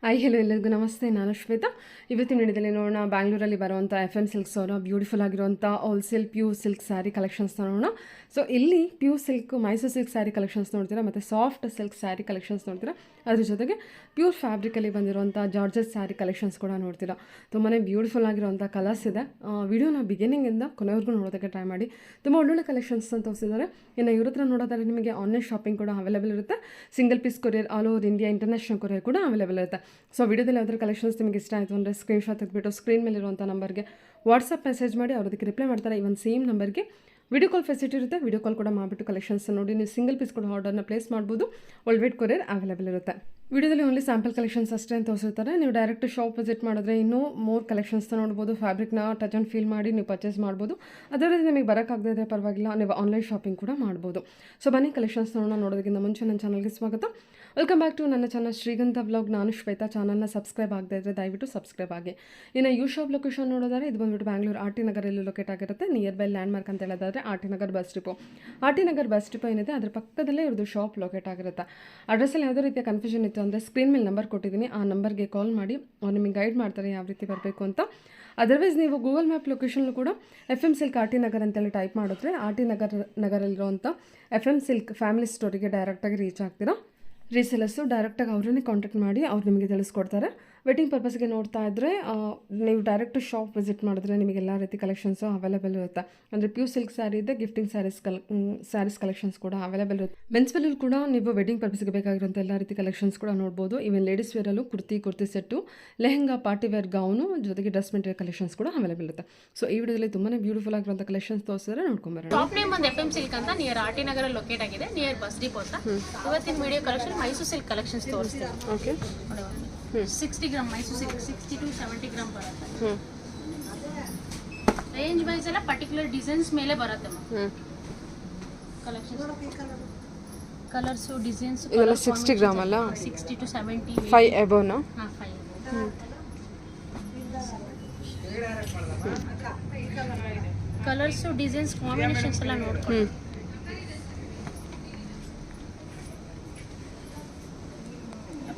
Hello ಎಲ್ಲರಿಗೂ ನಮಸ್ತೆ. ನಾನು ಶ್ವೇತಾ. ಇವತ್ತಿನ ವಿಡಿಯೋದಲ್ಲಿ ನೋಡೋಣ ಬ್ಯಾಂಗ್ಳೂರಲ್ಲಿ ಬರುವಂಥ FM ಸಿಲ್ಕ್ಸ್ ಅವರ ಬ್ಯೂಟಿಫುಲ್ ಆಗಿರುವಂಥ wholesale pure silk sari collections ನೋಡೋಣ. ಸೊ ಇಲ್ಲಿ pure silk Mysuru silk sari collections ನೋಡ್ತೀರಾ, ಮತ್ತು ಸಾಫ್ಟ್ ಸಿಲ್ಕ್ ಸ್ಯಾರಿ ಕಲೆಕ್ಷನ್ಸ್ ನೋಡ್ತೀರಾ. ಅದ್ರ ಜೊತೆಗೆ ಪ್ಯೂರ್ ಫ್ಯಾಬ್ರಿಕಲ್ಲಿ ಬಂದಿರುವಂಥ ಜಾರ್ಜಸ್ ಸ್ಯಾರಿ ಕಲೆಕ್ಷನ್ಸ್ ಕೂಡ ನೋಡ್ತೀರಾ. ತುಂಬಾ ಬ್ಯೂಟಿಫುಲ್ ಆಗಿರುವಂಥ ಕಲರ್ಸ್ ಇದೆ. ವಿಡಿಯೋನ ಬಿಗಿನಿಂಗಿಂದ ಕೊನೆವರೆಗೂ ನೋಡೋದಕ್ಕೆ ಟ್ರೈ ಮಾಡಿ. ತುಂಬ ಒಳ್ಳೊಳ್ಳೆ ಕಲೆಕ್ಷನ್ಸ್ ಅಂತ ತೋರಿಸಿದ್ದಾರೆ. ಇನ್ನು ಇವ್ರ ಹತ್ರ ನೋಡೋದಾದ್ರೆ ನಿಮಗೆ ಆನ್ಲೈನ್ ಶಾಪಿಂಗ್ ಕೂಡ ಅವೈಲೇಬಲ್ ಇರುತ್ತೆ. Single piece courier all over India international courier ಕೂಡ ಅವೈಲೇಬಲ್ ಇರುತ್ತೆ. ಸೊ ವಿಡಿಯೋದಲ್ಲಿ ಯಾವ್ದಾದ್ರು ಕಲೆಕ್ಷನ್ಸ್ ನಿಮಗೆ ಇಷ್ಟ ಆಯಿತು ಅಂದರೆ ಸ್ಕ್ರೀನ್ಶಾಟ್ ತೆಗೆದುಬಿಟ್ಟು ಸ್ಕ್ರೀನ್ ಮೇಲಿರುವಂಥ ನಂಬರ್ಗೆ ವಾಟ್ಸಪ್ ಮೆಸೇಜ್ ಮಾಡಿ, ಅವ್ರದಕ್ಕೆ ರಿಪ್ಲೈ ಮಾಡ್ತಾರೆ. ಇವನ್ ಸೇಮ್ ನಂಬರ್ಗೆ ವಿಡಿಯೋ ಕಾಲ್ ಫೆಸಿಲಿಟಿ ಇರುತ್ತೆ. ವಿಡಿಯೋ ಕಾಲ್ ಕೂಡ ಮಾಡಿಬಿಟ್ಟು ಕಲೆಕ್ಷನ್ಸ್ ನೋಡಿ ನೀವು ಸಿಂಗಲ್ ಪೀಸ್ ಕೂಡ ಆರ್ಡರ್ನ ಪ್ಲೇಸ್ ಮಾಡ್ಬೋದು. ವರ್ಲ್ಡ್ ವೈಡ್ ಕೊರಿಯರ್ ಅವೈಲೇಬಲ್ ಇರುತ್ತೆ. ವಿಡಿಯೋದಲ್ಲಿ ಓನ್ಲಿ ಸ್ಯಾಂಪಲ್ ಕಲೆಕ್ಷನ್ಸ್ ಅಷ್ಟೇ ಅಂತ ತೋರಿಸಿರ್ತಾರೆ. ನೀವು ಡೈರೆಕ್ಟ್ ಶಾಪ್ ವಿಸಿಟ್ ಮಾಡಿದ್ರೆ ಇನ್ನೂ ಮೋರ್ ಕಲೆಕ್ಷನ್ಸ್ನ ನೋಡ್ಬೋದು. ಫ್ಯಾಬ್ರಿಕ್ನ ಟಚ್ ಆ್ಯಂಡ್ ಫೀಲ್ ಮಾಡಿ ನೀವು ಪರ್ಚೇಸ್ ಮಾಡ್ಬೋದು. ಅದರಲ್ಲಿ ನಿಮಗೆ ಬರೋಕ್ಕಾಗದೇ ಇದ್ದರೆ ಪರವಾಗಿಲ್ಲ, ನೀವು ಆನ್ಲೈನ್ ಶಾಪಿಂಗ್ ಕೂಡ ಮಾಡ್ಬೋದು. ಸೊ ಬನ್ನಿ ಕಲೆಕ್ಷನ್ಸ್ ನೋಡೋದಕ್ಕಿಂತ ಮುಂಚೆ ನನ್ನ ಚಾನಲ್ಗೆ ಸ್ವಾಗತ. ವೆಲ್ಕಮ್ ಬ್ಯಾಕ್ ಟು ನನ್ನ ಚಾನಲ್ ಶ್ರೀಗಂಧ ವ್ಲಾಗ್. ನಾನು ಶ್ವೇತಾ. ಚಾನಲ್ನ ಸಬ್ಸ್ಕ್ರೈಬ್ ಆಗದೇ ಇದ್ದರೆ ದಯವಿಟ್ಟು ಸಬ್ಸ್ಕ್ರೈಬ್ ಆಗಿ. ಇನ್ನು ಯು ಶಾಪ್ ಲೊಕೇಶನ್ ನೋಡೋದಾದ್ರೆ ಇದು ಬಂದುಬಿಟ್ಟು ಬ್ಯಾಂಗ್ಳೂರು RT ನಗರಲ್ಲಿ ಲೊಕೇಟ್ ಆಗಿರುತ್ತೆ. ನಿಯರ್ ಬೈ ಲ್ಯಾಂಡ್ ಮಾರ್ಕ್ ಅಂತ ಹೇಳೋದಾದ್ರೆ RT Nagar bus depot. RT Nagar bus depot ಏನಿದೆ ಅದ್ರ ಪಕ್ಕದಲ್ಲೇ ಇವ್ರದ್ದು ಶಾಪ್ ಲೊಕೇಟ್ ಆಗಿರುತ್ತೆ. ಅಡ್ರೆಸ್ಸಲ್ಲಿ ಯಾವುದೇ ರೀತಿಯ ಕನ್ಫ್ಯೂಷನ್ ಇತ್ತು ಅಂದರೆ ಸ್ಕ್ರೀನ್ ಮೇಲೆ ನಂಬರ್ ಕೊಟ್ಟಿದ್ದೀನಿ, ಆ ನಂಬರ್ಗೆ ಕಾಲ್ ಮಾಡಿ ಅವ್ರು ನಿಮಗೆ ಗೈಡ್ ಮಾಡ್ತಾರೆ ಯಾವ ರೀತಿ ಬರಬೇಕು ಅಂತ. ಅದರ್ವೈಸ್ ನೀವು ಗೂಗಲ್ ಮ್ಯಾಪ್ ಲೊಕೇಶನ್ ಕೂಡ FM ಸಿಲ್ಕ್ RT ನಗರ್ ಅಂತೇಳಿ ಟೈಪ್ ಮಾಡಿದ್ರೆ RT ನಗರಲ್ಲಿರುವಂಥ FM ಸಿಲ್ಕ್ ಫ್ಯಾಮಿಲಿ ಸ್ಟೋರಿಗೆ ಡೈರೆಕ್ಟಾಗಿ ರೀಚ್ ಆಗ್ತೀರಾ. ರೀಸೆಲರ್ಸು ಡೈರೆಕ್ಟಾಗಿ ಅವರನ್ನೇ ಕಾಂಟ್ಯಾಕ್ಟ್ ಮಾಡಿ ಅವ್ರು ನಿಮಗೆ ತಿಳಿಸ್ಕೊಡ್ತಾರೆ. ವೆಡ್ಡಿಂಗ್ ಪರ್ಪಸ್ಗೆ ನೋಡ್ತಾ ಇದ್ದರೆ ನೀವು ಡೈರೆಕ್ಟ್ ಶಾಪ್ ವಿಸಿಟ್ ಮಾಡಿದ್ರೆ ನಿಮಗೆ ಎಲ್ಲ ರೀತಿ ಕಲೆಕ್ಷನ್ಸು ಅವೈಲೇಬಲ್ ಇರುತ್ತೆ. ಅಂದರೆ ಪ್ಯೂರ್ ಸಿಲ್ಕ್ ಸ್ಯಾರಿ ಇದೆ, ಗಿಫ್ಟಿಂಗ್ ಸ್ಯಾರೀಸ್ ಕಲೆಕ್ಷನ್ಸ್ ಕೂಡ ಅವೈಲೇಬಲ್ ಇರುತ್ತೆ. ಮೆನ್ಸ್ ವೇರಲ್ಲಿ ಕೂಡ ನೀವು ವೆಡ್ಡಿಂಗ್ ಪರ್ಪಸ್ಗೆ ಬೇಕಾಗಿರುವಂಥ ಎಲ್ಲ ರೀತಿ ಕಲೆಕ್ಷನ್ಸ್ ಕೂಡ ನೋಡ್ಬೋದು. ಈವನ್ ಲೇಡೀಸ್ ವೇರಲ್ಲೂ kurti set, lehenga, party wear gown, ಜೊತೆಗೆ ಡ್ರೆಸ್ ಮೆಟೀರಿಯಲ್ ಕಲೆಕ್ಷನ್ಸ್ ಕೂಡ ಅವೈಲೇಬಲ್ ಇರುತ್ತೆ. ಸೊ ಈ ವಿಡಿಯೋದಲ್ಲಿ ತುಂಬಾ ಬ್ಯೂಟಿಫುಲ್ ಆಗಿರುವಂಥ ಕಲೆಕ್ಷನ್ಸ್ ತೋರಿಸಿದ್ರೆ ನೋಡ್ಕೊಂಬರೋಣ. ಶಾಪ್ ನೇಮ್ ಒಂದು FM ಸಿಲ್ಕ್ ಅಂತ ನಿಯರ್ RT ನಗರ ಲೊಕೇಟ್ ಆಗಿದೆ, ನಿಯರ್ ಬಸ್ ಡಿಪೋ ಅಂತ. ಇವತ್ತಿನ video collection Mysuru silk collections ತೋರಿಸ್ತೀವಿ. Okay, 60 gram Mysuru silk 60 to 70 gram ಬರುತ್ತೆ. ರೇಂಜ್ ವೈಸ್ ಎಲ್ಲ ಪರ್ಟಿಕ್ಯುಲರ್ ಡಿಸೈನ್ಸ್ ಮೇಲೆ ಬರುತ್ತೆ. ಕಲರ್ಸ್ ಡಿಸೈನ್ಸ್ ಇದೆಲ್ಲ 60 ಗ್ರಾಮ್ ಅಲ್ಲ, 60 to 70 5 ಎಬೋನ. ಹಾ, 5 ಕಲರ್ಸ್ ಡಿಸೈನ್ಸ್ ಕಾಂಬಿನೇಷನ್ಸ್ ಎಲ್ಲ ನೋಡ್ಕೊಳ್ಳಿ.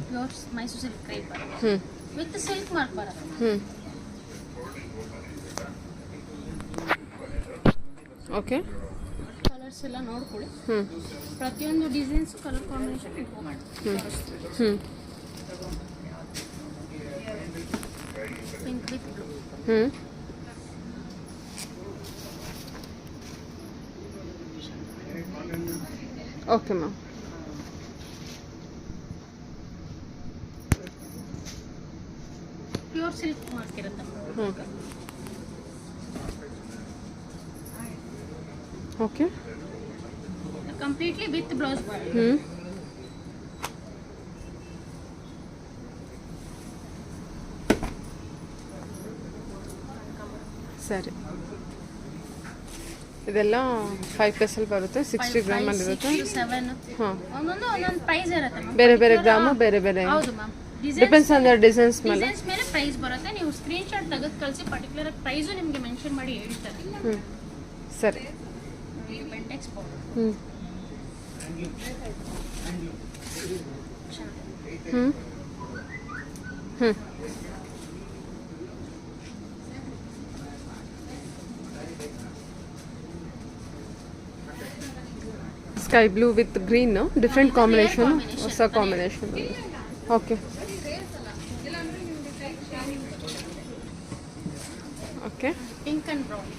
ಪ್ಯೂರ್ ಮೈಸೂರು ಸಿಲ್ಕ್ ಕ್ರೇಪ್ ಬರುತ್ತೆ ವಿತ್ ಸಿಲ್ಕ್ ಮಾರ್ಕ್ ಬರುತ್ತೆ. ಓಕೆ, ಕಲರ್ಸ್ ಎಲ್ಲ ನೋಡ್ಕೊಳ್ಳಿ. ಪ್ರತಿಯೊಂದು ಡಿಸೈನ್ಸ್ ಕಲರ್ ಕಾಂಬಿನೇಷನ್ ಇಂಪ್ರೂವ್ ಮಾಡಿ. Pink with blue. Okay ma'am. Pure silk mark ಇರುತ್ತೆ. ಓಕೆ, ಕಂಪ್ಲೀಟ್ಲಿ ವಿತ್ ಬ್ಲೌಸ್ ಬರುತ್ತೆ. ಸರಿ, ಇದೆಲ್ಲ 5 ಬರುತ್ತೆ. 60 ಗ್ರಾಮ್ ಅಲ್ಲಿ ಇರುತ್ತೆ. 7 ಹಾಂ, ಒಂದೊಂದು ಪ್ರೈಸ್ ಇರುತ್ತೆ. ಬೇರೆ ಬೇರೆ ಗ್ರಾಮು ಬೇರೆ ಬೇರೆ. ಹೌದು ma'am, depends on the designs ಮೇಲೆ ಪ್ರೈಸ್ ಬರುತ್ತೆ. ನೀವು ಸ್ಕ್ರೀನ್ ಶಾಟ್ ತೆಗೆದು ಕಳಿಸಿ ಪರ್ಟಿಕ್ಯುಲರ್ ಪ್ರೈಸು ನಿಮಗೆ ಮೆನ್ಷನ್ ಮಾಡಿ ಹೇಳ್ತಾರೆ. ಸರಿ. Bentex powder. Sky blue with green, different combination, ಹೊಸ combination. Okay okay, pink and brown.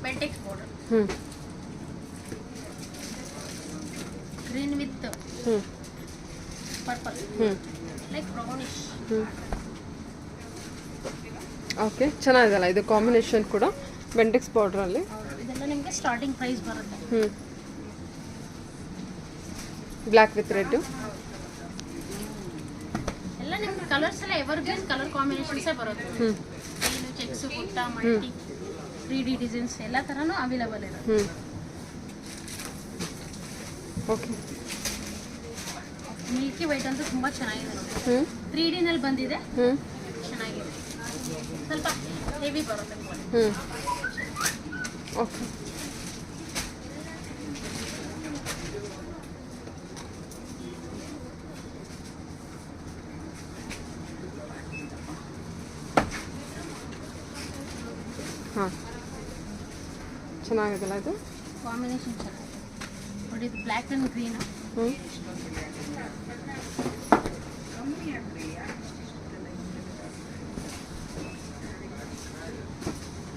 Bentex powder. Green with purple, like brownish. Okay, ಚೆನ್ನಾಗಿದೆಲ್ಲ ಇದು ಕಾಂಬಿನೇಷನ್ ಕೂಡ ಬೆಂಟೆಕ್ಸ್ ಪೌಡ್ರಲ್ಲಿ. ಇದೆಲ್ಲ ನಿಮಗೆ ಸ್ಟಾರ್ಟಿಂಗ್ ಪ್ರೈಸ್ ಬರುತ್ತೆ. ಬ್ಲ್ಯಾಕ್ ವಿತ್ ರೆಡ್ ಎಲ್ಲ ನಿಮ್ಗೆ ಕಲರ್ಸ್ ಎಲ್ಲ ಎವರ್ಗ್ರೀನ್ ಕಲರ್ ಕಾಂಬಿನೇಷನ್ಸೇ ಬರುತ್ತೆ. ಚೆಕ್ಸ್, ಬುಟ್ಟ, ಮಲ್ಟಿ 3D ಡಿಸೈನ್ಸ್ ಎಲ್ಲ ಥರನೂ ಅವೈಲೇಬಲ್ ಇರುತ್ತೆ. ಓಕೆ, ಮಿಲ್ಕಿ ವೈಟ್ ಅಂತೂ ತುಂಬ ಚೆನ್ನಾಗಿದೆ. 3D ನಲ್ಲಿ ಬಂದಿದೆ, ಚೆನ್ನಾಗಿದೆ. ಸ್ವಲ್ಪ ಹೆವಿ ಬರುತ್ತೆ. ಓಕೆ, ಹಾಂ, ಚೆನ್ನಾಗಿದೆಲ್ಲ ಇದು. ಕಾಂಬಿನೇಷನ್ ಚೆನ್ನಾಗಿದೆ ನೋಡಿ, ಇದು ಬ್ಲ್ಯಾಕ್ ಆ್ಯಂಡ್ ಗ್ರೀನ್. ಹ್ಞೂ,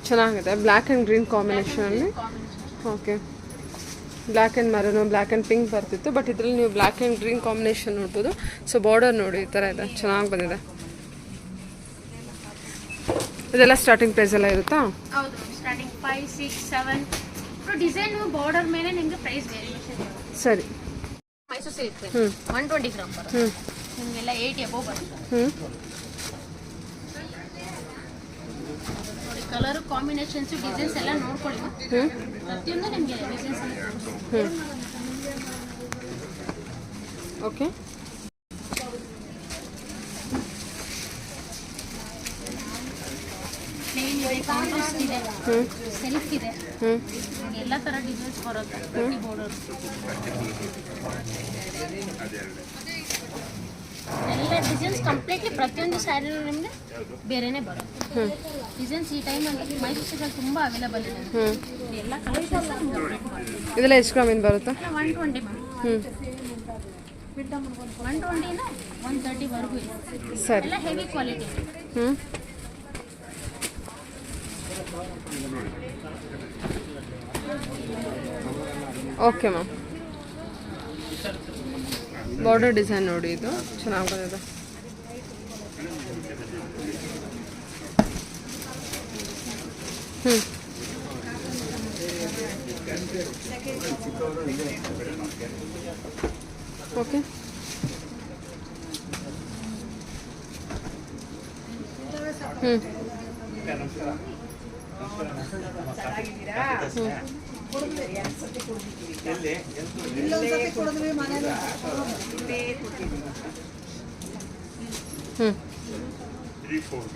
ಚೆನ್ನಾಗಿದೆ. ಬ್ಲ್ಯಾಕ್ ಆ್ಯಂಡ್ ಗ್ರೀನ್ ಕಾಂಬಿನೇಷನಲ್ಲಿ. Okay, black and maroon, black and pink ಬರ್ತಿತ್ತು, ಬಟ್ ಇದರಲ್ಲಿ ನೀವು ಬ್ಲ್ಯಾಕ್ ಆ್ಯಂಡ್ ಗ್ರೀನ್ ಕಾಂಬಿನೇಷನ್ ನೋಡ್ಬೋದು. ಸೊ ಬಾರ್ಡರ್ ನೋಡಿ ಈ ಥರ ಇದೆ, ಚೆನ್ನಾಗಿ ಬಂದಿದೆ. ಇದೆಲ್ಲ ಸ್ಟಾರ್ಟಿಂಗ್ ಪ್ರೈಸ್ ಎಲ್ಲ ಇರುತ್ತಾ? ಹೌದು, ಸ್ಟಾರ್ಟಿಂಗ್ 5, 6, 7 ಡಿಸೈನ್ ಬಾರ್ಡರ್ ಮೇಲೆ ನಿಮಗೆ ಪ್ರೈಸ್ ವೇರಿಯೇಷನ್. ಸರಿ. ಮೈಸೂರು ಸಿಲ್ಕ್ 120 ಗ್ರಾಮ್ ಬರುತ್ತೆ. ನಿಮಗೆಲ್ಲ 8 ಎಬೋ ಬರುತ್ತೆ. ನೋಡಿ, ಕಲರ್ ಕಾಂಬಿನೇಷನ್ಸ್, ಡಿಸೈನ್ಸ್ ಎಲ್ಲ ನೋಡ್ಕೊಳ್ಳಿ. ಪ್ರತಿಯೊಂದು ನಿಮಗೆ ಡಿಸೈನ್ಸ್ ಎಲ್ಲ. ಓಕೆ, ಪ್ಲೇನ್ ಇದೆ, ಕಾಂಟ್ರಾಸ್ಟ್ ಇದೆ, ಸೆಲ್ಫ್ ಇದೆ, ಎಲ್ಲ ಥರ ಡಿಸೈನ್ಸ್ ಬರುತ್ತೆ. ಬಾರ್ಡರ್ ಎಲ್ಲ ಡಿಸೈನ್ಸ್ ಕಂಪ್ಲೀಟ್ಲಿ ಪ್ರತಿಯೊಂದು ಸ್ಯಾರಿನೂ ನಿಮಗೆ ಬೇರೆನೇ ಬರುತ್ತೆ. ಡಿಸೈನ್ಸ್ ಈ ಟೈಮಲ್ಲಿ ಮೈಸೂರು ಸಿಲ್ಕಲ್ಲಿ ತುಂಬ ಅವೈಲೇಬಲ್ ಇದೆ. ಎಲ್ಲ ಕಲೆಕ್ಷನ್ಸ್ ಇದೆಲ್ಲ ಎಷ್ಟು ಗ್ರಾಮಿಂದ ಬರುತ್ತೆ? 120 ಮ್ಯಾಮ್. 120ನ 130ವರೆಗೂ ಇದೆ. ಸರಿ. ಎಲ್ಲ heavy quality. Okay ma'am. Border design ನೋಡಿ, ಇದು ಚೆನ್ನಾಗಿ ಬಂದಿದೆ. ಓಕೆ,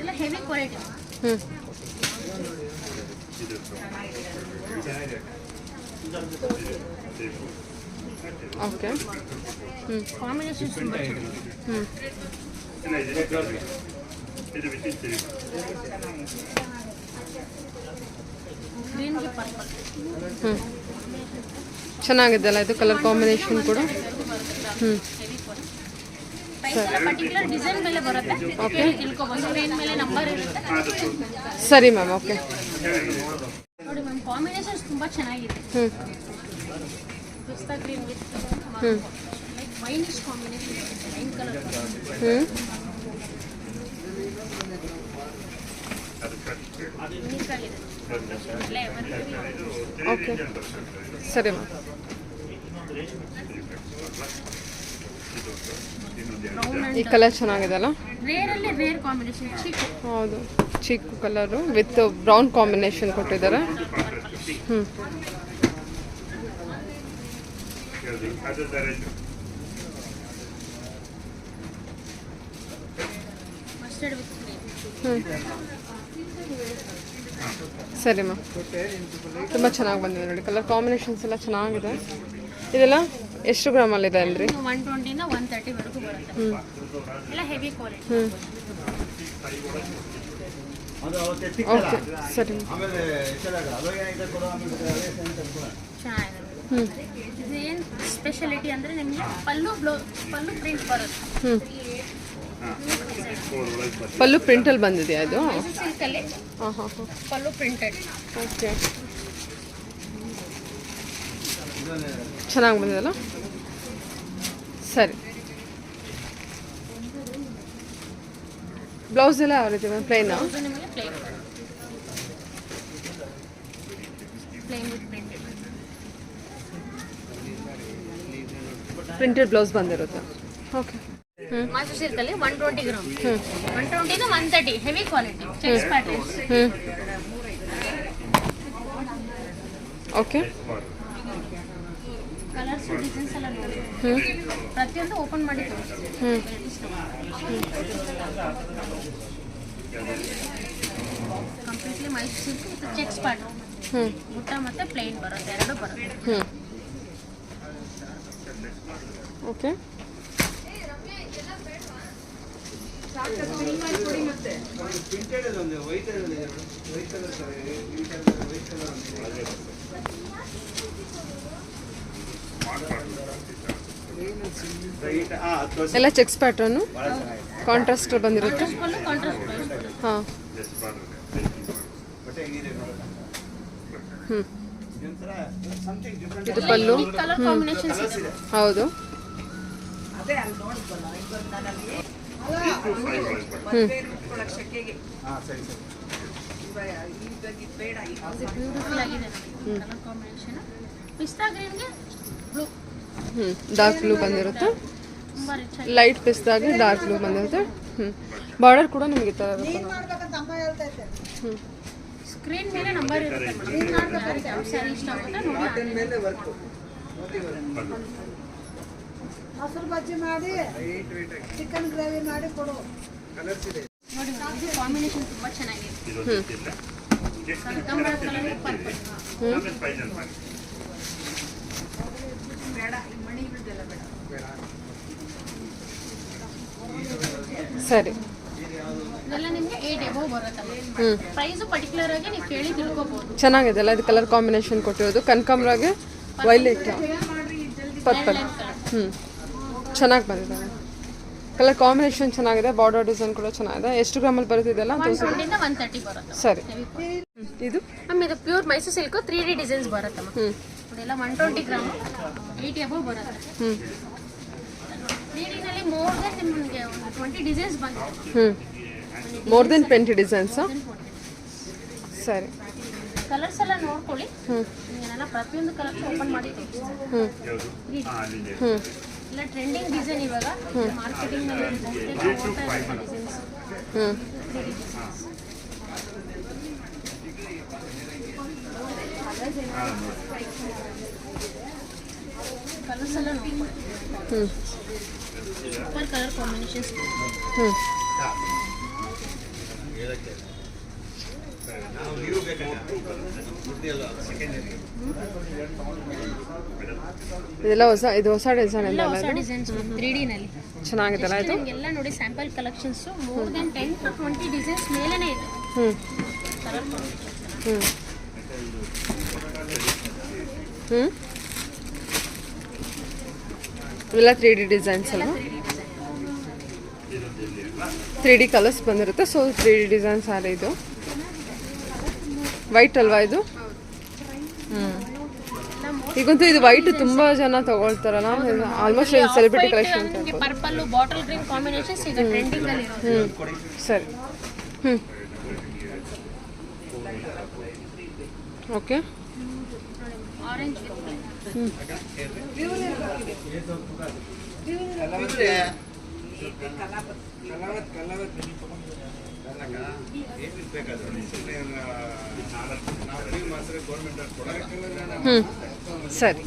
ಎಲ್ಲ ಹೆವಿ ಕ್ವಾಲಿಟಿ. ಓಕೆ, ಕಾಂಬಿನೇಷನ್ಸ್ ತುಂಬ ಗ್ರೀನ್ಗೆ ಪರ್ಪಲ್. ಚೆನ್ನಾಗಿದೆಲ್ಲ ಇದು ಕಲರ್ ಕಾಂಬಿನೇಷನ್ ಕೂಡ. ಪ್ರೈಸ್ ಎಲ್ಲ ಪರ್ಟಿಕ್ಯುಲರ್ ಡಿಸೈನ್ ಮೇಲೆ ಬರುತ್ತೆ. ಓಕೆ, ತಿಳ್ಕೊಬೋದು. ಸ್ಕ್ರೀನ್ ಮೇಲೆ ನಂಬರ್ ಇರುತ್ತೆ. ಸರಿ ಮ್ಯಾಮ್. ಓಕೆ, ನೋಡಿ ಮ್ಯಾಮ್, ಕಾಂಬಿನೇಷನ್ಸ್ ತುಂಬ ಚೆನ್ನಾಗಿದೆ. Pista green with like winish combination, wine colour. Unique ಆಗಿದೆ. ಓಕೆ, ಸರಿ ಮ್ಯಾಮ್. ಈ ಕಲರ್ ಚೆನ್ನಾಗಿದೆ ಅಲ್ಲ? ರೇರಲ್ಲಿ ರೇರ್ ಕಾಂಬಿನೇಷನ್, ಚಿಕ್ಕು. ಹೌದು, chikku colour with brown combination ಕೊಟ್ಟಿದ್ದಾರೆ. Mustard with green. ಸರಿ ಮ್ಯಾಮ್, ತುಂಬ ಚೆನ್ನಾಗಿ ಬಂದಿದೆ ನೋಡಿ, ಕಲರ್ ಕಾಂಬಿನೇಷನ್ಸ್ ಎಲ್ಲ ಚೆನ್ನಾಗಿದೆ. ಇದೆಲ್ಲ ಎಷ್ಟು ಗ್ರಾಮಲ್ಲಿದೆ ಅಂದ್ರಿ? 120ನ 130ವರೆಗೂ ಬರುತ್ತೆ. ಎಲ್ಲ ಹೆವಿ ಕ್ವಾಲಿಟಿ. ಓಕೆ, ಸರಿ. ಇದು ಏನು ಸ್ಪೆಷಾಲಿಟಿ ಅಂದರೆ ನಿಮಗೆ ಪಲ್ಲು ಪ್ರಿಂಟ್ ಬರುತ್ತೆ. ಪಲ್ಲು ಪ್ರಿಂಟಲ್ಲಿ ಬಂದಿದೆಯಾ ಇದು? ಸಿಲ್ಕಲ್ಲಿ ಪಲ್ಲು ಪ್ರಿಂಟೆಡ್. ಓಕೆ, ಚೆನ್ನಾಗಿ ಬಂದಿದೆಲ್ಲ. ಸರಿ. ಬ್ಲೌಸ್ ಎಲ್ಲ ಯಾವ ರೀತಿ ಪ್ಲೈನ್? ನಿಮಗೆ plain with printed. Printed blouse ಬಂದಿರುತ್ತೆ. ಓಕೆ, ಮೈಸೂರು ಸಿಲ್ಕಲ್ಲಿ 120 ಗ್ರಾಮ್. 120ನ 130 heavy quality checks patterns. Okay, colours designs ಎಲ್ಲ ನೋಡಿ. ಪ್ರತಿಯೊಂದು ಓಪನ್ ಮಾಡಿ ತೋರಿಸ್ತೀವಿ. Completely Mysuru silk with checks pattern. ಬುಟ್ಟ ಮತ್ತು ಪ್ಲೇನ್ ಬರುತ್ತೆ, ಎರಡು ಬರುತ್ತೆ. ಓಕೆ, ಎಲ್ಲ ಚೆಕ್ಸ್ ಪ್ಯಾಟರ್ನು ಕಾಂಟ್ರಾಸ್ಟ್ ಬಂದಿರುತ್ತೆ. ಹಾಂ ಇದು ಪಲ್ಲು. ಕಲರ್ ಕಾಂಬಿನೇಷನ್ಸ್ ಇದೆ. ಹೌದು. ಬ್ಯೂಟಿಫುಲ್ ಆಗಿದೆ ಕಲರ್ ಕಾಂಬಿನೇಷನ್. ಪಿಸ್ತಾ ಗ್ರೀನ್ಗೆ ಬ್ಲೂ. ಡಾರ್ಕ್ ಬ್ಲೂ ಬಂದಿರುತ್ತೆ. ತುಂಬಾ ರಿಚ್ ಆಗಿ ಲೈಟ್ ಪಿಸ್ತಾಗಿ ಡಾರ್ಕ್ ಬ್ಲೂ ಬಂದಿರುತ್ತೆ. ಬಾರ್ಡರ್ ಕೂಡ ನಿಮಗೆ ಈ ಥರ ಇರುತ್ತೆ. ಸ್ಕ್ರೀನ್ ಮೇಲೆ ನಂಬರ್ ಇರುತ್ತೆ ಮೇಡಮ್. ಯಾವ ಸ್ಯಾರಿ ಇಷ್ಟ ಆಗುತ್ತಾ ನೋಡಿ. ಮೊಸರು ಬಜ್ಜಿ ಮಾಡಿ ಚಿಕನ್ ಗ್ರೇವಿ ಮಾಡಿ ಕೊಡು. ನೋಡಿ ಇದು ಕಾಂಬಿನೇಷನ್ ತುಂಬಾ ಚೆನ್ನಾಗಿದೆ. ಕನಕಾಂಬರ ಕಲರ್ ಪರ್ಪಲ್. ಸರಿ. ಇದೆಲ್ಲ ನಿಮಗೆ 8 ಎಬೋ ಬರುತ್ತೆ. ಪ್ರೈಸ್ ಪರ್ಟಿಕ್ಯುಲರ್ ಆಗಿ ನೀವು ಕೇಳಿ ತಿಳ್ಕೊಬಹುದು. ಚೆನ್ನಾಗಿದೆ ಅಲ್ಲ. ಇದು ಕಲರ್ ಕಾಂಬಿನೇಷನ್ ಕೊಟ್ಟಿರೋದು ಕನಕಾಂಬರಾಗೆ ವೈಲೆಟ್ ಪರ್ಪಲ್. ಚೆನ್ನಾಗಿ ಬಂದಿದೆ. ಕಲರ್ ಕಾಂಬಿನೇಷನ್ ಚೆನ್ನಾಗಿದೆ. ಬಾರ್ಡರ್ ಡಿಸೈನ್ ಕೂಡ ಚೆನ್ನಾಗಿದೆ. ಎಷ್ಟು ಗ್ರಾಮಲ್ಲಿ ಬರುತ್ತಿದೆಲ್ಲ? 130 ಬರುತ್ತೆ. ಸರಿ. ಇದು ಮ್ಯಾಮ್ ಇದು pure Mysuru silk 3D designs ಬರುತ್ತೆ ಮ್ಯಾಮ್. ಇದೆಲ್ಲ 120 ಗ್ರಾಮ್ 8 ಎಬೋ ಬರುತ್ತೆ. 3D ನಲ್ಲಿ ಮೋರ್ ದೆನ್ ನಿಮಗೆ 20 ಡಿಸೈನ್ಸ್ ಬಂದಿದೆ. More than 20 designs. ಸರಿ. ಕಲರ್ಸ್ ಎಲ್ಲ ನೋಡ್ಕೊಳ್ಳಿ. ನಾನೆಲ್ಲ ಪ್ರತಿಯೊಂದು ಕಲರ್ಸ್ ಓಪನ್ ಮಾಡಿ ತೋರಿಸ್ತೀನಿ. ಎಲ್ಲ ಟ್ರೆಂಡಿಂಗ್ ಡಿಸೈನ್ ಇವಾಗ ಮಾರ್ಕೆಟಿಂಗ್ ನಲ್ಲಿ ಡಿಸೈನ್ಸ್. ಕಲರ್ಸ್ ಎಲ್ಲ ನೋಡ್ಕೊಳ್ಳಿ. Super colour combinations. ಇದೆಲ್ಲ ಹೊಸ ಡಿಸೈನ್ ಎಲ್ಲ ಹೊಸ ಡಿಸೈನ್ಸ್ 3D ನಲ್ಲಿ ಚೆನ್ನಾಗಿದೆಲ್ಲ. ಇದು ಎಲ್ಲ ನೋಡಿ sample collections. More than 10 to 20 designs ಮೇಲೇನೆ ಇದೆ. ಕಲರ್ ಇವೆಲ್ಲ 3D ಡಿಸೈನ್ಸ್ ಅಲ್ಲ. 3D ಕಲರ್ಸ್ ಬಂದಿರುತ್ತೆ. So 3D designs sari. ಇದು ವೈಟ್ ಅಲ್ವಾ ಇದು? ಈಗಂತೂ ಇದು ವೈಟ್ ತುಂಬಾ ಜನ ತಗೊಳ್ತಾರಲ್ಲ. Almost celebrity collection. Purple bottle green combinations ಈಗ ಟ್ರೆಂಡಿಂಗ್ ಅಲ್ಲಿ ಇರೋದು. ಸರಿ. ಓಕೆ. ಆರೆಂಜ್ ಸರಿ.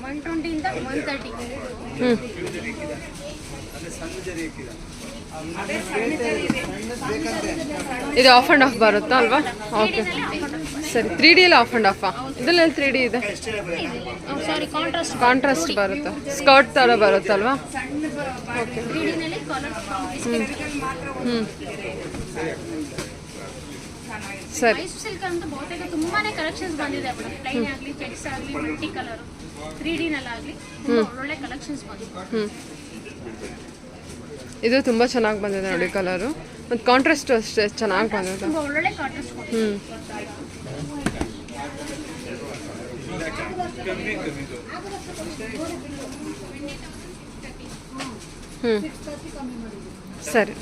120 ಇಂದ 130. ಇದು ಆಫ್ ಆ್ಯಂಡ್ ಆಫ್ ಬರುತ್ತಾ ಅಲ್ವಾ? ಓಕೆ ಸರಿ. 3D ಎಲ್ಲ ಆಫ್ ಆ್ಯಂಡ್ ಆಫಾ? ಇದರಲ್ಲಿ 3D ಇದೆ. ಸಾರಿ ಕಾಂಟ್ರಾಸ್ಟ್ ಬರುತ್ತೆ. ಸ್ಕರ್ಟ್ ಥರ ಬರುತ್ತಲ್ವಾ? ಓಕೆ. 3D ನಲ್ಲಿ ಕಲರ್ ಸರಿ. ಮೈಸೂರು ಸಿಲ್ಕ್ ಅಂತ ಬಹುತೇಕ ತುಂಬಾನೇ ಕಲೆಕ್ಷನ್ಸ್ ಬಂದಿದೆ ಮೇಡಮ್. ಪ್ಲೈನ್ ಆಗಲಿ ಚೆಕ್ಸ್ ಆಗಲಿ ಮಲ್ಟಿ ಕಲರ್ 3D ನಲ್ಲಾಗಲಿ ಒಳ್ಳೊಳ್ಳೆ ಕಲೆಕ್ಷನ್ಸ್ ಬಂದಿದೆ. ಇದು ತುಂಬ ಚೆನ್ನಾಗಿ ಬಂದಿದೆ ನೋಡಿ ಕಲರು. ಮತ್ತು ಕಾಂಟ್ರಾಸ್ಟ್ ಅಷ್ಟೇ ಚೆನ್ನಾಗಿ ಬಂದಿದೆ. ತುಂಬ ಒಳ್ಳೊಳ್ಳೆ ಕಾಂಟ್ರಾಸ್ಟ್ ಸರಿ.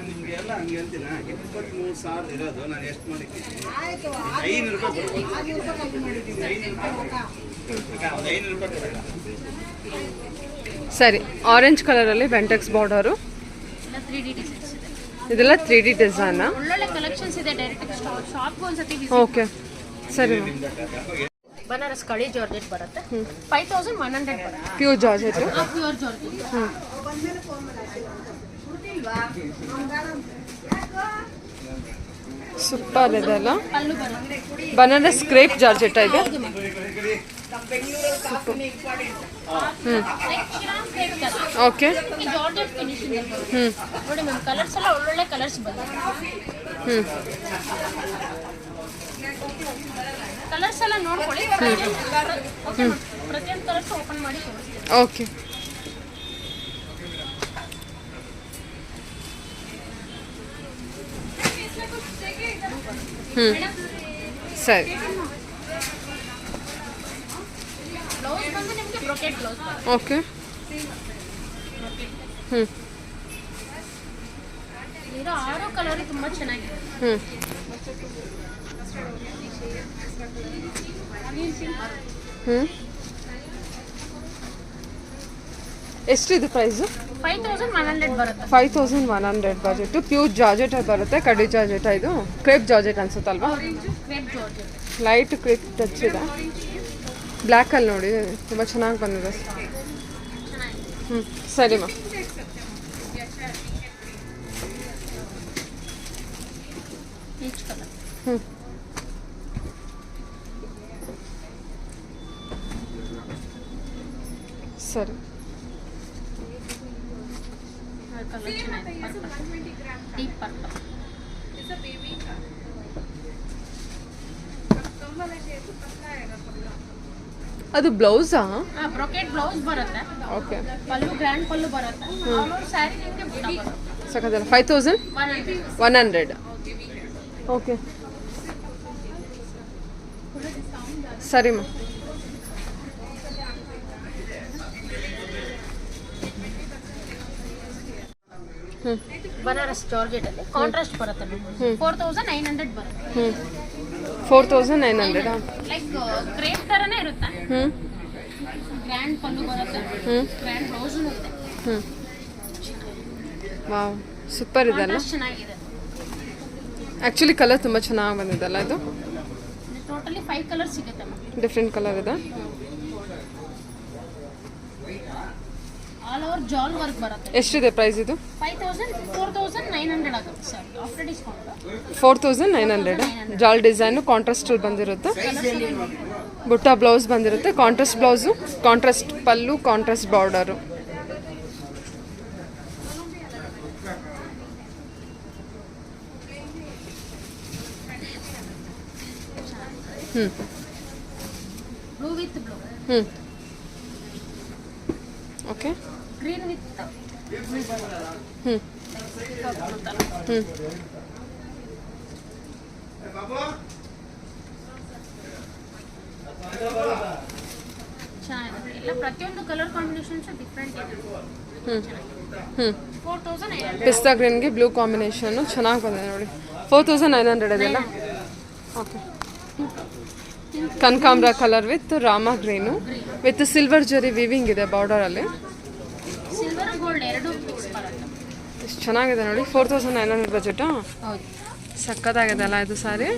ನಿಮಗೆಲ್ಲ ಹಂಗೆ ಅಂತೀನ 23,000 ಇರೋದು ನಾನು ಎಷ್ಟು ಮಾಡಿದ್ದೀನಿ? 500 ರೂಪಾಯಿ. ಸರಿ. ಆರೆಂಜ್ ಕಲರಲ್ಲಿ ಬೆಂಟೆಕ್ಸ್ ಬಾರ್ಡರು. ಎಲ್ಲ 3D ಡಿಸೈನ್ಸ್ ಇದೆ. ಇದೆಲ್ಲ 3D ಡಿಸೈನ್. ಒಳ್ಳೊಳ್ಳೆ ಕಲೆಕ್ಷನ್ಸ್ ಇದೆ. ಡೈರೆಕ್ಟ್ ಶಾಪ್ಗೆ ಒಂದ್ಸತಿ ಓಕೆ ಸರಿ. ಬನಾರಸ್ ಕಳಿ ಜಾರ್ಜೆಟ್ ಬರುತ್ತೆ. 5100 ಬರುತ್ತೆ. Pure georgette. Pure georgette. Super ಇದೆಲ್ಲ. ಪಲ್ಲು ಬರುತ್ತೆ. ಬನಾರಸ್ ಕ್ರೇಪ್ ಜಾರ್ಜೆಟ್ ಇದೆ. ಓಕೆ. ಈ ಜಾರ್ಜೆಟ್ ಫಿನಿಶಿಂಗ್ ನೋಡಿ ಮ್ಯಾಮ್, ಕಲರ್ಸ್ ಎಲ್ಲ ಒಳ್ಳೊಳ್ಳೆ ಕಲರ್ಸ್ ಬಂದಿದೆ. ಕಲರ್ಸ್ ಎಲ್ಲ ನೋಡ್ಕೊಳ್ಳಿ. ಪ್ರತಿಯೊಂದು ಕಲರ್ಸ್ ಓಪನ್ ಮಾಡಿ ತೋರಿಸ್ತೀನಿ. ಓಕೆ. ಸರಿ. ಬ್ಲೌಸ್ ಬಂದು ನಿಮಗೆ ಬ್ರೊಕೆಟ್ ಬ್ಲೌಸ್. ಓಕೆ. ಇರೋ 6 ಕಲರ್ ತುಂಬಾ ಚೆನ್ನಾಗಿದೆ. ಎಷ್ಟಿದೆ ಪ್ರೈಸು? 5100 ಬರುತ್ತೆ. 5100 ಬಜೆಟು. ಪ್ಯೂರ್ ಜಾರ್ಜೆಟ್ ಬರುತ್ತೆ. ಕಡಿ ಜಾರ್ಜೆಟ್. ಇದು ಕ್ರೇಪ್ ಜಾರ್ಜೆಟ್ ಅನ್ಸುತ್ತಲ್ವಾ? Crepe georgette. Light crepe touch ಇದೆ. ಬ್ಲ್ಯಾಕಲ್ಲಿ ನೋಡಿ ತುಂಬ ಚೆನ್ನಾಗಿ ಬಂದಿದೆ. ಸರಿ ಮಾ. Peach colour. ಸರಿ. ಕಲರ್ ಚೆನ್ನಾಗಿದೆ. Deep purple. ಅದು ಬ್ಲೌಸಾ? ಬ್ರೊಕೆಟ್ ಬ್ಲೌಸ್ ಬರುತ್ತೆ. ಓಕೆ. ಪಲ್ಲು ಗ್ರ್ಯಾಂಡ್ ಪಲ್ಲು ಬರುತ್ತೆ. ಆಲ್ ಓವರ್ ಸ್ಯಾರಿ ನಿಮಗೆ ಬುಟ್ಟ ಬರುತ್ತೆ. ಸಖತ್ತಲ್ಲ. 5100. ಓಕೆ. ಸರಿ ಮಾ. ಬನಾರಸ್ ಜಾರ್ಜೆಟ್ ಅಲ್ಲಿ ಕಾಂಟ್ರಾಸ್ಟ್ ಬರುತ್ತೆ. 4900 ಬರುತ್ತೆ. 4900. ಲೈಕ್ ಕ್ರೇಪ್ ತರನೇ ಇರುತ್ತೆ. ಗ್ರ್ಯಾಂಡ್ ಪಲ್ಲು ಬರುತ್ತೆ. ಗ್ರ್ಯಾಂಡ್ ಬ್ಲೌಸ್ ಇರುತ್ತೆ. ವಾವ್, ಸೂಪರ್ ಇದೆಲ್ಲ. ಕಾಂಟ್ರಾಸ್ಟ್ ಚೆನ್ನಾಗಿದೆ. ಆ್ಯಕ್ಚುಲಿ ಕಲರ್ ತುಂಬ ಚೆನ್ನಾಗಿ ಬಂದಿದೆಲ್ಲ. ಇದು ಟೋಟಲಿ 5 ಕಲರ್ ಸಿಗುತ್ತೆ. ಡಿಫ್ರೆಂಟ್ ಕಲರ್ ಇದೆ. ಆಲ್ ಓವರ್ ಜಾಲ್ ವರ್ಕ್ ಬರುತ್ತೆ. ಎಷ್ಟಿದೆ ಪ್ರೈಸ್ ಇದು? 4900 ಆಗುತ್ತೆ ಸರ್ ಆಫ್ಟರ್ ಡಿಸ್ಕೌಂಟ್. 4900. ಜಾಲ್ ಡಿಸೈನು ಕಾಂಟ್ರಾಸ್ಟಲ್ಲಿ ಬಂದಿರುತ್ತೆ. ಬುಟ್ಟ ಬ್ಲೌಸ್ ಬಂದಿರುತ್ತೆ. Contrast blouse, contrast pallu, contrast border. Blue with blue. Okay. Green with ಚೆನ್ನಾಗಿದೆ. ಎಲ್ಲ ಪ್ರತಿಯೊಂದು ಕಲರ್ ಕಾಂಬಿನೇಷನ್ಸ್ ಡಿಫ್ರೆಂಟ್ ಇದೆ. 4900. ಪಿಸ್ತಾ ಗ್ರೀನ್ಗೆ ಬ್ಲೂ ಕಾಂಬಿನೇಷನ್ನು ಚೆನ್ನಾಗಿ ಬಂದಿದೆ ನೋಡಿ. 4900 ಇದೆಲ್ಲ. ಓಕೆ. ಕನಕಾಂಬ್ರ colour with Rama green with silver ಜರಿ ವಿವಿಂಗ್ ಇದೆ ಬಾರ್ಡರಲ್ಲಿ. ಸಿಲ್ವರ್ ಗೋಲ್ಡ್ ಎರಡು ಮಿಕ್ಸ್ ಬರುತ್ತೆ. ಎಷ್ಟು ಚೆನ್ನಾಗಿದೆ ನೋಡಿ. 4900 ಬಜೆಟಾ? ಹೌದು. ಸಕ್ಕತ್ತಾಗಿದೆ ಅಲ್ಲ ಇದು ಸಾರಿ.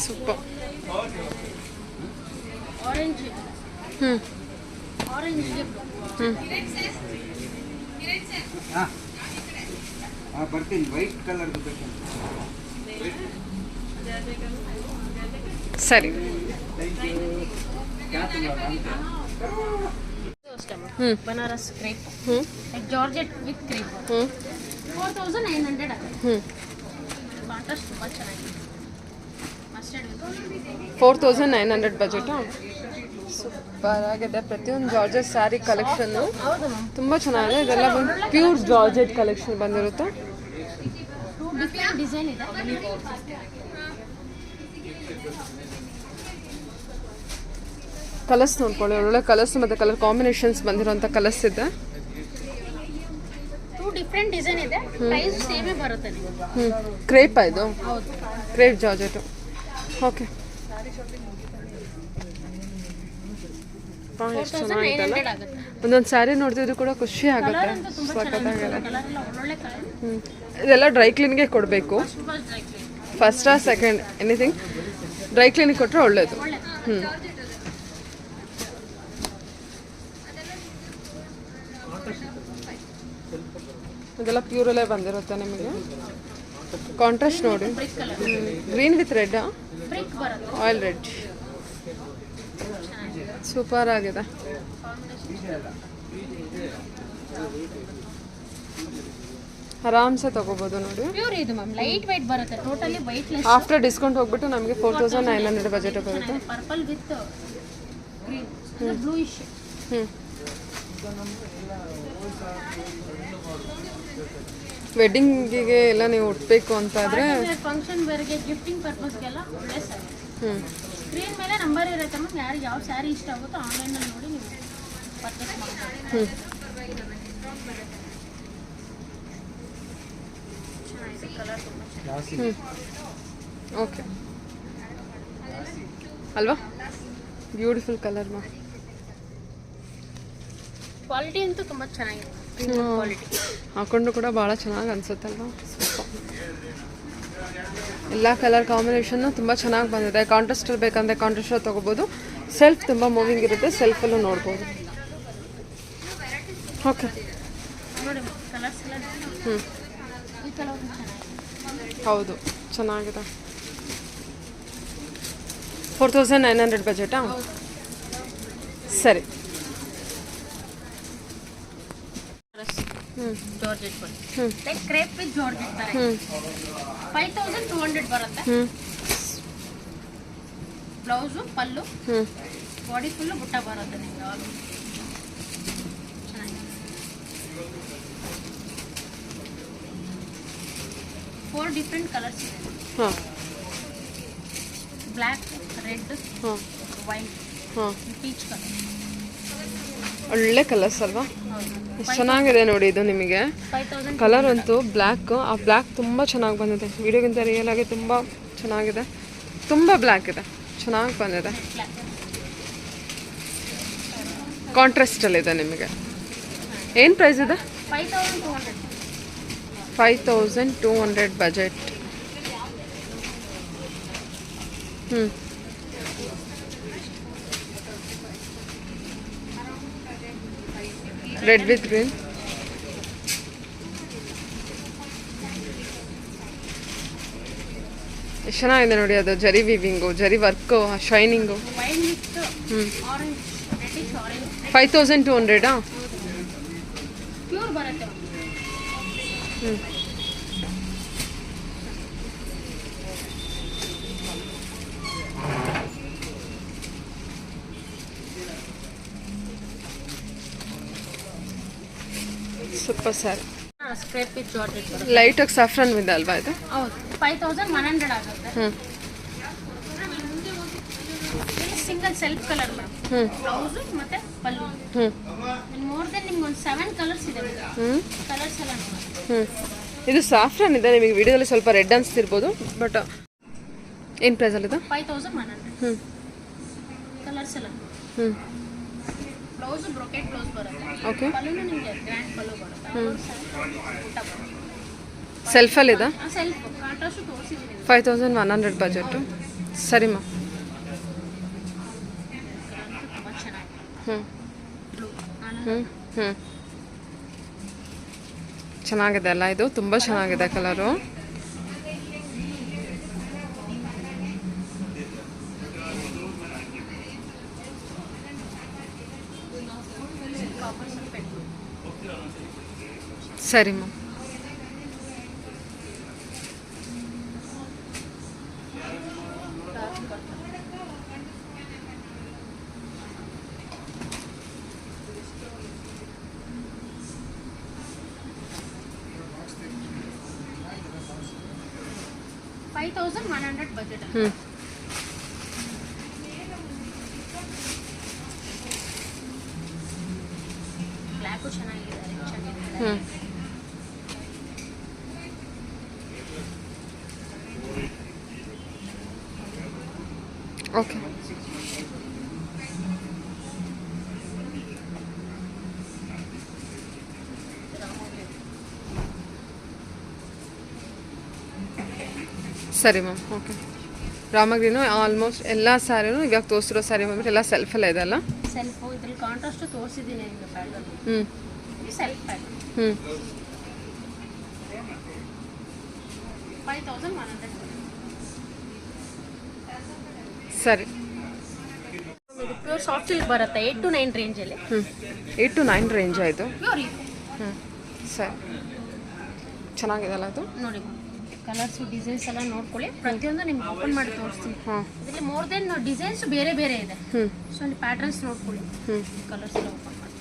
ಸೂಪರ್. ಆರೆಂಜ್. ಆರೆಂಜ್ಗೆ ಬರ್ತೀನಿ. ವೈಟ್ ಕಲರ್ ಸರಿ. Banaras crepe. Georgette with crepe. 4900 ಆಗುತ್ತೆ. ಕಾಂಟ್ರಾಸ್ಟ್ ತುಂಬ ಚೆನ್ನಾಗಿದೆ. ಮಸ್ಟರ್ಡ್ 4900 ಬಜೆಟಾ? ಸೂಪರ್ ಆಗಿದೆ. ಪ್ರತಿಯೊಂದು ಜಾರ್ಜೆಟ್ ಸ್ಯಾರಿ ಕಲೆಕ್ಷನ್ನು ಹೌದು ಮ್ಯಾಮ್. ತುಂಬ ಚೆನ್ನಾಗಿದೆ. ಇದೆಲ್ಲ ಬಂದು ಪ್ಯೂರ್ ಜಾರ್ಜೆಟ್ ಕಲೆಕ್ಷನ್ ಬಂದಿರುತ್ತೆ. ಡಿಫ್ರೆಂಟ್ ಡಿಸೈನ್ ಇದೆ. ಕಲರ್ಸ್ ನೋಡ್ಕೊಳ್ಳಿ. ಒಳ್ಳೆ ಕಲರ್ಸ್ ಮತ್ತು ಕಲರ್ ಕಾಂಬಿನೇಷನ್ಸ್ ಬಂದಿರೋಂಥ ಕಲರ್ಸ್ ಇದೆ. 2 ಡಿಫ್ರೆಂಟ್ ಡಿಸೈನ್ ಇದೆ. ಪ್ರೈಸ್ ಸೇಮೇ ಬರುತ್ತೆ ನಿಮಗೆ. ಕ್ರೇಪಾ ಇದು? ಹೌದು. Crepe georgette. ಓಕೆ. ಎಷ್ಟು ಚೆನ್ನಾಗಿತ್ತಲ್ಲ. 4900 ಆಗುತ್ತೆ. ಒಂದೊಂದು ಸ್ಯಾರಿ ನೋಡ್ತಿದ್ರು ಕೂಡ ಖುಷಿ ಆಗುತ್ತೆ. ಕಲರ್ ಅಂತೂ ತುಂಬ ಚೆನ್ನಾಗಿದೆ. ಸಖತ್ತಾಗಿದೆ. ಕಲರ್ ಎಲ್ಲ ಒಳ್ಳೊಳ್ಳೆ ಕಲರ್. ಇದೆಲ್ಲ ಡ್ರೈ ಕ್ಲೀನ್ಗೆ ಕೊಡಬೇಕು. ತುಂಬ ಡ್ರೈ ಕ್ಲೀನ್. ಫಸ್ಟಾ ಸೆಕೆಂಡ್ ಎನಿಥಿಂಗ್ ಡ್ರೈ ಕ್ಲೀನಿಗೆ ಕೊಟ್ಟರೆ ಒಳ್ಳೇದು. ಇದೆಲ್ಲ ಪ್ಯೂರಲ್ಲೇ ಬಂದಿರುತ್ತೆ ನಿಮಗೆ. ಕಾಂಟ್ರಾಸ್ಟ್ ನೋಡಿ. Brick colour. ಗ್ರೀನ್ ವಿತ್ ರೆಡ್ಡಾ? ಬ್ರಿಕ್ ಬರುತ್ತೆ. Oil red. ಸೂಪರ್ ಆಗಿದೆ. ಆರಾಮ್ಸೆ ತಗೋಬೋದು ನೋಡಿ. ಪ್ಯೂರ್ ಇದು ಮ್ಯಾಮ್, ಲೈಟ್ ವೈಟ್ ಬರುತ್ತೆ, ಟೋಟಲಿ ವೈಟ್ಲೆಸ್. ಆಫ್ಟರ್ ಡಿಸ್ಕೌಂಟ್ ಹೋಗ್ಬಿಟ್ಟು ನಮಗೆ 4900 ಬಜೆಟ್ ಬರುತ್ತೆ. Purple with green bluish. ವೆಡ್ಡಿಂಗಿಗೆ ಎಲ್ಲ ನೀವು ಉಟ್ಬೇಕು ಅಂತಾದರೆ ಫಂಕ್ಷನ್ ವೇರ್ಗೆ ಗಿಫ್ಟಿಂಗ್ ಪರ್ಪಸ್ಗೆಲ್ಲ ಒಳ್ಳೆ ಸ್ಯಾರಿ. ಸ್ಕ್ರೀನ್ ಮೇಲೆ ನಂಬರ್ ಇರುತ್ತೆ ಮ್ಯಾಮ್, ಯಾರಿಗೆ ಯಾವ ಸ್ಯಾರಿ ಇಷ್ಟ ಆಗುತ್ತೋ ಆನ್ಲೈನಲ್ಲಿ ನೋಡಿ ನೀವು ಪರ್ಚೇಸ್ ಮಾಡ್ಬೋದು. ಕಲರ್ ಓಕೆ ಅಲ್ವಾ, ಬ್ಯೂಟಿಫುಲ್ ಕಲರ್ ಮಾ. ಕ್ವಾಲಿಟಿ ಅಂತೂ ತುಂಬ ಚೆನ್ನಾಗಿದೆ. ಕ್ವಾಲಿಟಿ ಹಾಕೊಂಡು ಕೂಡ ಭಾಳ ಚೆನ್ನಾಗಿ ಅನ್ಸುತ್ತಲ್ವಾ. ಎಲ್ಲ ಕಲರ್ ಕಾಂಬಿನೇಷನ್ನು ತುಂಬ ಚೆನ್ನಾಗಿ ಬಂದಿದೆ. ಕಾಂಟ್ರಾಸ್ಟಲ್ಲಿ ಬೇಕಂದರೆ ಕಾಂಟ್ರಾಸ್ಟಲ್ಲಿ ತೊಗೋಬೋದು. ಸೆಲ್ಫ್ ತುಂಬ ಮೂವಿಂಗ್ ಇರುತ್ತೆ, ಸೆಲ್ಫಲ್ಲೂ ನೋಡ್ಬೋದು. ಓಕೆ ನೋಡಿ ಕಲರ್ಸ್ ಎಲ್ಲ. ಈ ಕಲರ್ ಚೆನ್ನಾಗಿದೆ. ಹೌದು ಚೆನ್ನಾಗಿದೆ. 4900 ಬಜೆಟಾ? ಸರಿ. ಜಾರ್ಜೆಟ್ ಬರುತ್ತೆ, ಲೈಕ್ ಕ್ರೇಪ್ ವಿತ್ ಜಾರ್ಜೆಟ್ ತರ. 5200 ಬರುತ್ತೆ. ಬ್ಲೌಸು ಪಲ್ಲು ಬಾಡಿ ಫುಲ್ಲು ಬುಟ್ಟ ಬರುತ್ತೆ ನಿಮಗೆ. ಆಲ್ ಚೆನ್ನಾಗಿದೆ. 4 ಡಿಫ್ರೆಂಟ್ ಕಲರ್ಸ್ ಇದೆ. ಹಾಂ ಬ್ಲ್ಯಾಕ್, ರೆಡ್, ಹಾಂ ವೈಟ್, ಹಾಂ ಪೀಚ್ ಕಲರ್. ಒಳ್ಳೆ ಕಲರ್ಸ್ ಅಲ್ವಾ. ಎಷ್ಟು ಚೆನ್ನಾಗಿದೆ ನೋಡಿ ಇದು ನಿಮಗೆ. 5000 ಕಲರ್ ಅಂತೂ ಬ್ಲ್ಯಾಕ್. ಆ ಬ್ಲ್ಯಾಕ್ ತುಂಬ ಚೆನ್ನಾಗಿ ಬಂದಿದೆ. ವಿಡಿಯೋಗಿಂತ ರಿಯಲ್ ಆಗಿ ತುಂಬ ಚೆನ್ನಾಗಿದೆ. ತುಂಬ ಬ್ಲ್ಯಾಕ್ ಇದೆ, ಚೆನ್ನಾಗಿ ಬಂದಿದೆ. ಕಾಂಟ್ರಾಸ್ಟಲ್ಲಿದೆ ನಿಮಗೆ. ಏನು ಪ್ರೈಸ್ ಇದೆ? 5200. 5200 ಬಜೆಟ್. Red with green. ಎಷ್ಟು ಚೆನ್ನಾಗಿದೆ ನೋಡಿ. ಅದು zari weaving, zari work, shining. Wine with orange, reddish orange. 5200 pure ಬರುತ್ತೆ. Super sari. Crepe with georgette ಬರುತ್ತೆ. ಲೈಟಾಗಿ ಸಾಫ್ರನ್ ಇದೆ ಅಲ್ವಾ ಇದು? ಹೌದು, 5100 ಆಗುತ್ತೆ. Single self colour madam. Blouse ಮತ್ತೆ ಪಲ್ಲು. ಮೋರ್ ದೆನ್ ನಿಮ್ಗೆ ಒಂದು 7 ಕಲರ್ಸ್ ಇದೆ. ಕಲರ್ಸ್ ಎಲ್ಲ ನೋಡಿ. ಇದು ಸಾಫ್ರನ್ ಇದೆ. ನಿಮಗೆ ವಿಡಿಯೋದಲ್ಲಿ ಸ್ವಲ್ಪ ರೆಡ್ ಅನಿಸ್ತಿರ್ಬೋದು, ಬಟ್ ಏನು ಪ್ರೈಸಲ್ಲಿದೆ? 5100. ಕಲರ್ಸ್ ಎಲ್ಲ. ಬ್ಲೌಸು ಬ್ರೊಕೆಟ್ ಬ್ಲೌಸ್ ಬರುತ್ತೆ. ಓಕೆ. ಪಲ್ಲುನು ನಿಮಗೆ ಗ್ರ್ಯಾಂಡ್ ಪಲ್ಲು ಬರುತ್ತೆ. ಊಟ ಬರುತ್ತೆ. ಸೆಲ್ಫಲ್ಲಿದೆ. ಸೆಲ್ಫ್ ಕಾಂಟ್ರಾಸ್ಟ್ ತೋರಿಸಿದ್ದೀನಿ. 5100 ಬಜೆಟು. ಸರಿ ಮಾ. ತುಂಬ ಚೆನ್ನಾಗಿದೆ. ಬ್ಲೂ ಚೆನ್ನಾಗಿದೆ ಅಲ್ಲ ಇದು? ತುಂಬ ಚೆನ್ನಾಗಿದೆ ಕಲರು. ಸರಿ ಮ್ಯಾಮ್. $5,100 ಬಜೆಟ್. ಬ್ಲ್ಯಾಕು ಚೆನ್ನಾಗಿದೆ, ಚೆನ್ನಾಗಿದೆ. ಓಕೆ. ಸರಿ ಮ್ಯಾಮ್. ಓಕೆ. ರಾಮಗಿರಿನೂ ಆಲ್ಮೋಸ್ಟ್ ಎಲ್ಲ ಸ್ಯಾರಿನೂ ಇವಾಗ ತೋರಿಸಿರೋ ಸ್ಯಾರಿ ಬಂದ್ಬಿಟ್ಟು ಎಲ್ಲ ಸೆಲ್ಫೆಲ್ಲ ಇದೆ ಅಲ್ಲ? ಸೆಲ್ಫು ಇದ್ರಲ್ಲಿ ಕಾಂಟ್ರಾಸ್ಟ್ ತೋರಿಸಿದ್ದೀನಿ ನಿಮಗೆ ಪ್ಯಾಟರ್ನ್. Self pattern. 5,100. ಸರಿ. ಪ್ಯೂರ್ ಸಾಫ್ಟ್ ಸಿಲ್ಕ್ ಬರುತ್ತೆ 8 to 9 ರೇಂಜಲ್ಲಿ. 8 to 9 ರೇಂಜ್ ಆಯಿತು. ಪ್ಯೂರ್ ಸರಿ, ಚೆನ್ನಾಗಿದೆಲ್ಲ ಅದು. ನೋಡಿ ಕಲರ್ಸು ಡಿಸೈನ್ಸ್ ಎಲ್ಲ ನೋಡ್ಕೊಳ್ಳಿ. ಪ್ರತಿಯೊಂದು ನಿಮ್ಗೆ ಓಪನ್ ಮಾಡಿ ತೋರಿಸ್ತೀನಿ. ಇದರಲ್ಲಿ ಮೋರ್ ದೆನ್ ಡಿಸೈನ್ಸ್ ಬೇರೆ ಬೇರೆ ಇದೆ. ಸೊ ಅಲ್ಲಿ ಪ್ಯಾಟರ್ನ್ಸ್ ನೋಡ್ಕೊಳ್ಳಿ. ಕಲರ್ಸ್ ಎಲ್ಲ ಓಪನ್ ಮಾಡಿ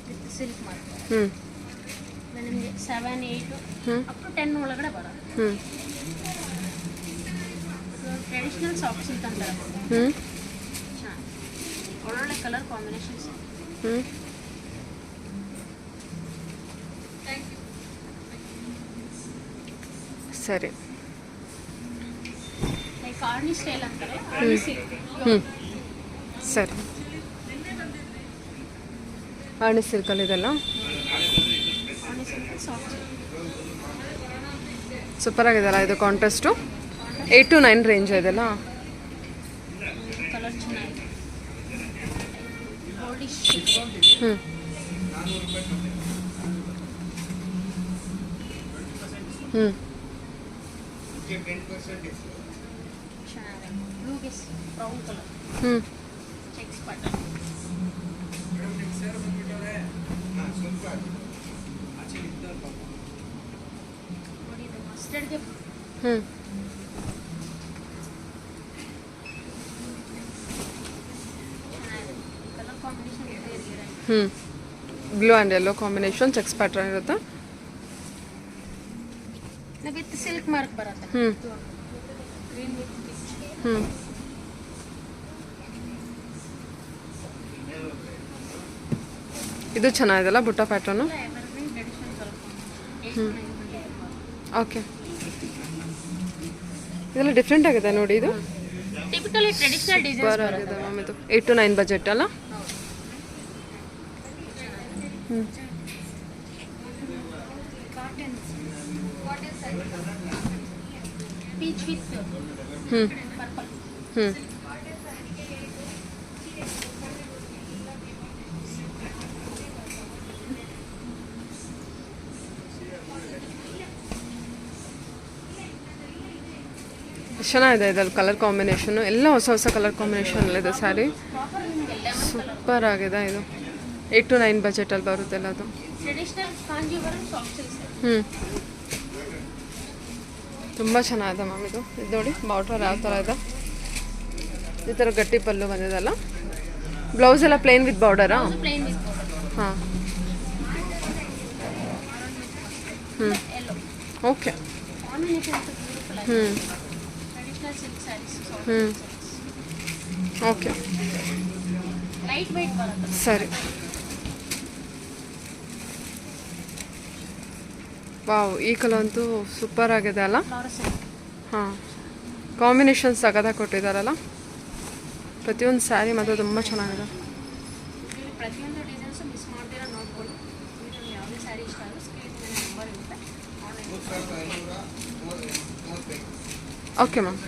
ವಿತ್ ಸಿಲ್ಕ್ ಮಾಡ್ತಾರೆ. ನಿಮಗೆ 7, 8 ಅಪ್ ಟು 10 ಒಳಗಡೆ ಬರುತ್ತೆ. ಟ್ರೆಡಿಷನಲ್ ಸಾಫ್ಟ್ ಸಿಲ್ಕ್ ಅಂತಾರೆ. ಒಳ್ಳೊಳ್ಳೆ ಕಲರ್ ಕಾಂಬಿನೇಷನ್ಸ್. ಸರಿ, ಲೈಕ್ ಆರ್ನಿ ಸ್ಟೈಲ್ ಅಂತಾರೆ. ಆರ್ನಿ ಸಿಲ್ಕ್. ಸರಿ, ಆರ್ನಿ ಸಿಲ್ಕಲ್ಲಿ ಇದೆಲ್ಲ Arni silk soft silk. Super ಆಗಿದೆಲ್ಲ ಇದು. ಕಾಂಟ್ರಾಸ್ಟು 8 to 9 ರೇಂಜ್ ಇದೆಲ್ಲ. ಕಲರ್ ಚೆನ್ನಾಗಿದೆ. ಗೋಲ್ಡಿಶ್ ಚೆನ್ನಾಗಿದೆ. ಬ್ಲೂಗೆ ಬ್ರೌನ್ ಕಲರ್ ಚೆಕ್ಸ್ ಪ್ಯಾಟರ್ನ್. ನೋಡಿ ಇದು ಮಸ್ಟರ್ಡ್ಗೆ ಕಲರ್ ಕಾಂಬಿನೇಷನ್ ಇದೆ. Blue and yellow combination checks pattern ಇರುತ್ತೆ. ವಿತ್ ಸಿಲ್ಕ್ ಮಾರ್ಕ್ ಬರುತ್ತೆ. ಗ್ರೀನ್ ವಿತ್ ಇದು ಚೆನ್ನಾಗಿದೆಲ್ಲ ಬುಟ್ಟ pattern. Evergreen traditional colour. Okay, ಇದೆಲ್ಲ ಡಿಫ್ರೆಂಟ್ ಆಗಿದೆ ನೋಡಿ. ಇದು ಟಿಪಿಕಲಿ ಟ್ರೆಡಿಷನಲ್ ಡಿಸೈನ್ಸ್ ಸೂಪರ್ ಆಗಿದೆ ಮ್ಯಾಮ್. ಇದು 8 to 9 ಬಜೆಟ್ ಅಲ್ಲ. Peach with purple. ಚೆನ್ನಾಗಿದೆ ಇದರಲ್ಲಿ ಕಲರ್ ಕಾಂಬಿನೇಷನು ಎಲ್ಲ ಹೊಸ ಹೊಸ ಕಲರ್ ಕಾಂಬಿನೇಷನಲ್ಲಿದೆ ಸ್ಯಾರಿ. ಸೂಪರ್ ಆಗಿದೆ ಇದು. 8 to 9 ಬಜೆಟಲ್ಲಿ ಬರುತ್ತೆಲ್ಲ ಅದು. Traditional Kanjeevaram soft silk. ತುಂಬ ಚೆನ್ನಾಗಿದೆ ಮ್ಯಾಮ್ ಇದು. ಇದು ನೋಡಿ ಬಾರ್ಡರ್ ಯಾವ ಥರ ಇದೆ. ಈ ಥರ ಗಟ್ಟಿ ಪಲ್ಲು ಬಂದಿದೆಲ್ಲ. ಬ್ಲೌಸ್ ಎಲ್ಲ ಪ್ಲೇನ್ ವಿತ್ ಬಾರ್ಡರಾ? Plain with border. ಹಾಂ, ಎಲ್ಲೋ ಓಕೆ. ಕಾಂಬಿನೇಷನ್ ಬ್ಯೂಟಿಫುಲ್ ಆಗಿದೆ. Traditional silk saris. Okay, light weight ಬರುತ್ತೆ. ಸರಿ. ವಾವ್, ಈ ಕಲರ್ ಅಂತೂ ಸೂಪರ್ ಆಗಿದೆ ಅಲ್ಲ. ಹಾಂ, ಕಾಂಬಿನೇಷನ್ ಸಖತ್ತಾಗಿ ಕೊಟ್ಟಿದ್ದಾರಲ್ಲ. ಪ್ರತಿಯೊಂದು ಸ್ಯಾರಿ ಮಾತ್ರ ತುಂಬ ಚೆನ್ನಾಗಿದೆ. ಪ್ರತಿಯೊಂದು ಡಿಸೈನ್ಸು ಮಿಸ್ ಮಾಡ್ತೀರಾ ನೋಡ್ಕೊಳ್ಳಿ. ನಿಮಗೆ ಯಾವುದೇ ಸ್ಯಾರಿ ಇಷ್ಟ ಆದರೂ ಸ್ಕ್ರೀನ್ ಮೇಲೆ ನಂಬರ್ ಇರುತ್ತೆ. Online okay ma'am.